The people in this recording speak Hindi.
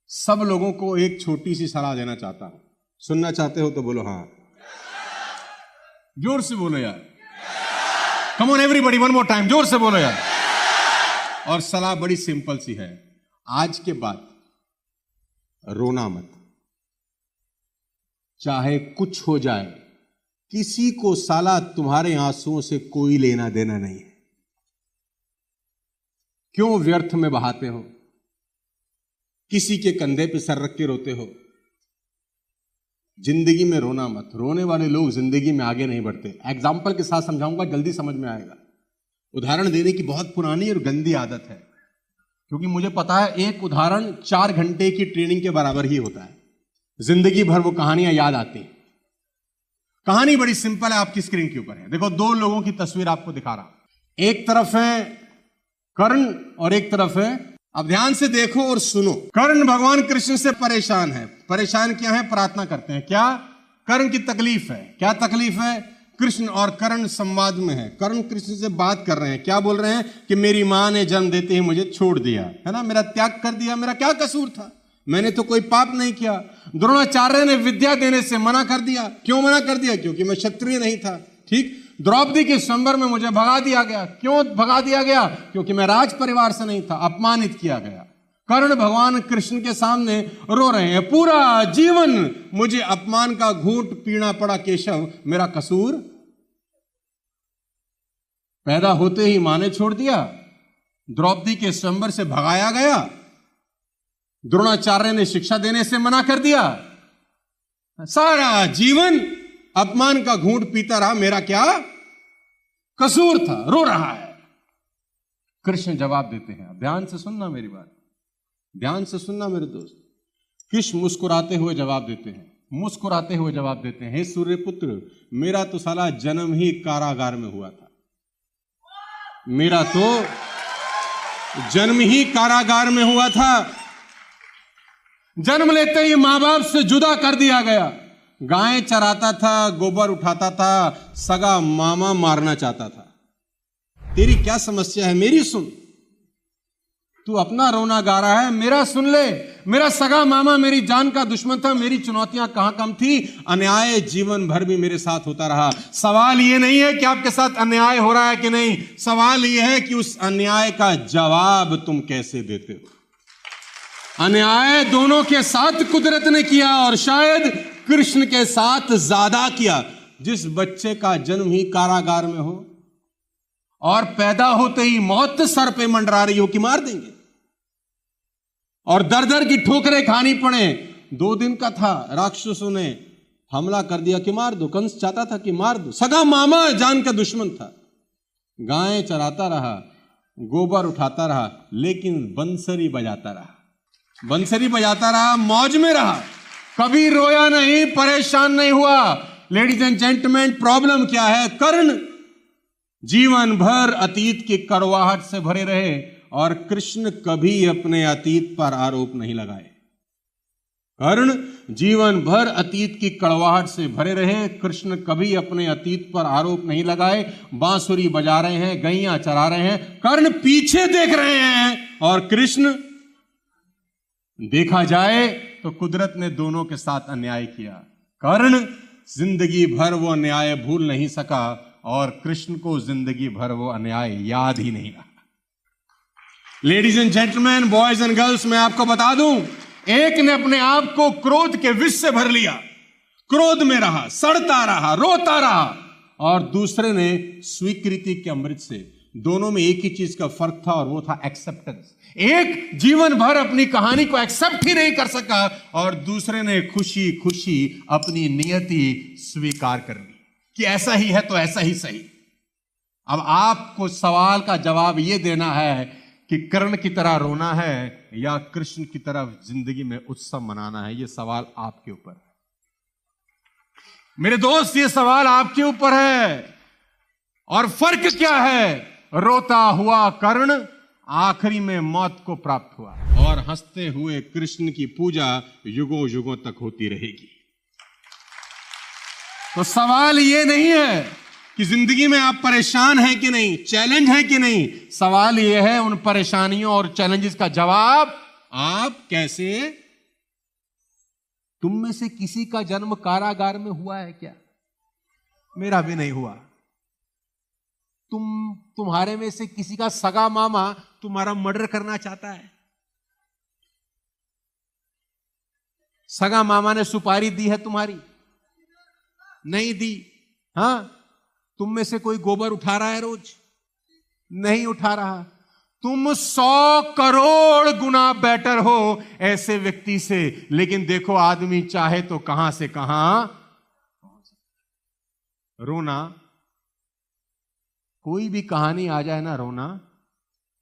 सब लोगों को एक छोटी सी सलाह देना चाहता हूं। सुनना चाहते हो तो बोलो हाँ, जोर से बोलो यार। Come on everybody, one more time, जोर से बोलो यार। और सलाह बड़ी सिंपल सी है, आज के बाद रोना मत, चाहे कुछ हो जाए। किसी को साला तुम्हारे आंसुओं से कोई लेना देना नहीं है। क्यों व्यर्थ में बहाते हो? किसी के कंधे पे सर रख के रोते हो? जिंदगी में रोना मत। रोने वाले लोग जिंदगी में आगे नहीं बढ़ते। एग्जाम्पल के साथ समझाऊंगा, जल्दी समझ में आएगा। उदाहरण देने की बहुत पुरानी और गंदी आदत है, क्योंकि मुझे पता है एक उदाहरण 4 घंटे की ट्रेनिंग के बराबर ही होता है। जिंदगी भर वो कहानियां याद आती हैं। कहानी बड़ी सिंपल है, आपकी स्क्रीन के ऊपर है। देखो, 2 लोगों की तस्वीर आपको दिखा रहा। एक तरफ है कर्ण और एक तरफ है, अब ध्यान से देखो और सुनो। कर्ण भगवान कृष्ण से परेशान है। परेशान क्या है? प्रार्थना करते हैं। क्या? कर्ण की तकलीफ है। क्या तकलीफ है? कृष्ण और कर्ण संवाद में है। कर्ण कृष्ण से बात कर रहे हैं। क्या बोल रहे हैं? कि मेरी मां ने जन्म देते ही मुझे छोड़ दिया है ना, मेरा त्याग कर दिया, मेरा क्या कसूर था? मैंने तो कोई पाप नहीं किया। द्रोणाचार्य ने विद्या देने से मना कर दिया। क्यों मना कर दिया? क्योंकि मैं क्षत्रिय नहीं था। ठीक। द्रौपदी के स्वयंवर में मुझे भगा दिया गया। क्यों भगा दिया गया? क्योंकि मैं राज परिवार से नहीं था, अपमानित किया गया। कर्ण भगवान कृष्ण के सामने रो रहे हैं, पूरा जीवन मुझे अपमान का घूंट पीना पड़ा केशव, मेरा कसूर? पैदा होते ही मां ने छोड़ दिया, द्रौपदी के स्वयंवर से भगाया गया, द्रोणाचार्य ने शिक्षा देने से मना कर दिया, सारा जीवन अपमान का घूंट पीता रहा, मेरा क्या कसूर था? रो रहा है। कृष्ण जवाब देते हैं। ध्यान से सुनना मेरी बात, ध्यान से सुनना मेरे दोस्त। कृष्ण मुस्कुराते हुए जवाब देते हैं, मुस्कुराते हुए जवाब देते हैं, हे सूर्यपुत्र, मेरा तो साला जन्म ही कारागार में हुआ था। मेरा तो जन्म ही कारागार में हुआ था। जन्म लेते ही मां बाप से जुदा कर दिया गया। गायें चराता था, गोबर उठाता था, सगा मामा मारना चाहता था। तेरी क्या समस्या है? मेरी सुन। तू अपना रोना गा रहा है, मेरा सुन ले। मेरा सगा मामा मेरी जान का दुश्मन था, मेरी चुनौतियां कहां कम थी? अन्याय जीवन भर भी मेरे साथ होता रहा। सवाल यह नहीं है कि आपके साथ अन्याय हो रहा है कि नहीं, सवाल यह है कि उस अन्याय का जवाब तुम कैसे देते हो। अन्याय दोनों के साथ कुदरत ने किया, और शायद कृष्ण के साथ ज्यादा किया। जिस बच्चे का जन्म ही कारागार में हो और पैदा होते ही मौत सर पे मंडरा रही हो कि मार देंगे, और दर दर की ठोकरें खानी पड़े। 2 दिन का था, राक्षसों ने हमला कर दिया कि मार दो। कंस चाहता था कि मार दो, सगा मामा जान का दुश्मन था। गायें चराता रहा, गोबर उठाता रहा, लेकिन बंसरी बजाता रहा, बंसरी बजाता रहा, मौज में रहा, कभी रोया नहीं, परेशान नहीं हुआ। लेडीज एंड जेंटलमैन, प्रॉब्लम क्या है? कर्ण जीवन भर अतीत की कड़वाहट से भरे रहे, और कृष्ण कभी अपने अतीत पर आरोप नहीं लगाए। कर्ण जीवन भर अतीत की कड़वाहट से भरे रहे, कृष्ण कभी अपने अतीत पर आरोप नहीं लगाए। बांसुरी बजा रहे हैं, गैया चरा रहे हैं, कर्ण पीछे देख रहे हैं, और कृष्ण, देखा जाए तो कुदरत ने दोनों के साथ अन्याय किया। कर्ण जिंदगी भर वो अन्याय भूल नहीं सका, और कृष्ण को जिंदगी भर वो अन्याय याद ही नहीं रहा। Ladies and gentleman, boys and girls, मैं आपको बता दूं, एक ने अपने आप को क्रोध के विष से भर लिया, क्रोध में रहा, सड़ता रहा, रोता रहा, और दूसरे ने स्वीकृति के अमृत से। दोनों में एक ही चीज का फर्क था, और वो था एक्सेप्टेंस। एक जीवन भर अपनी कहानी को एक्सेप्ट ही नहीं कर सका, और दूसरे ने खुशी खुशी अपनी नियति स्वीकार कर ली कि ऐसा ही है तो ऐसा ही सही। अब आपको सवाल का जवाब यह देना है कि कर्ण की तरह रोना है या कृष्ण की तरह जिंदगी में उत्सव मनाना है। यह सवाल आपके ऊपर है मेरे दोस्त, ये सवाल आपके ऊपर है। और फर्क क्या है? रोता हुआ कर्ण आखिरी में मौत को प्राप्त हुआ, और हंसते हुए कृष्ण की पूजा युगों युगों तक होती रहेगी। तो सवाल ये नहीं है कि जिंदगी में आप परेशान हैं कि नहीं, चैलेंज है कि नहीं। सवाल ये है उन परेशानियों और चैलेंजेस का जवाब आप कैसे तुम में से किसी का जन्म कारागार में हुआ है क्या? मेरा भी नहीं हुआ। तुम्हारे में से किसी का सगा मामा तुम्हारा मर्डर करना चाहता है? सगा मामा ने सुपारी दी है तुम्हारी? नहीं दी। हां, तुम में से कोई गोबर उठा रहा है रोज? नहीं उठा रहा। तुम 100 करोड़ गुना बेटर हो ऐसे व्यक्ति से, लेकिन देखो आदमी चाहे तो कहां से कहां। रोना, कोई भी कहानी आ जाए ना, रोना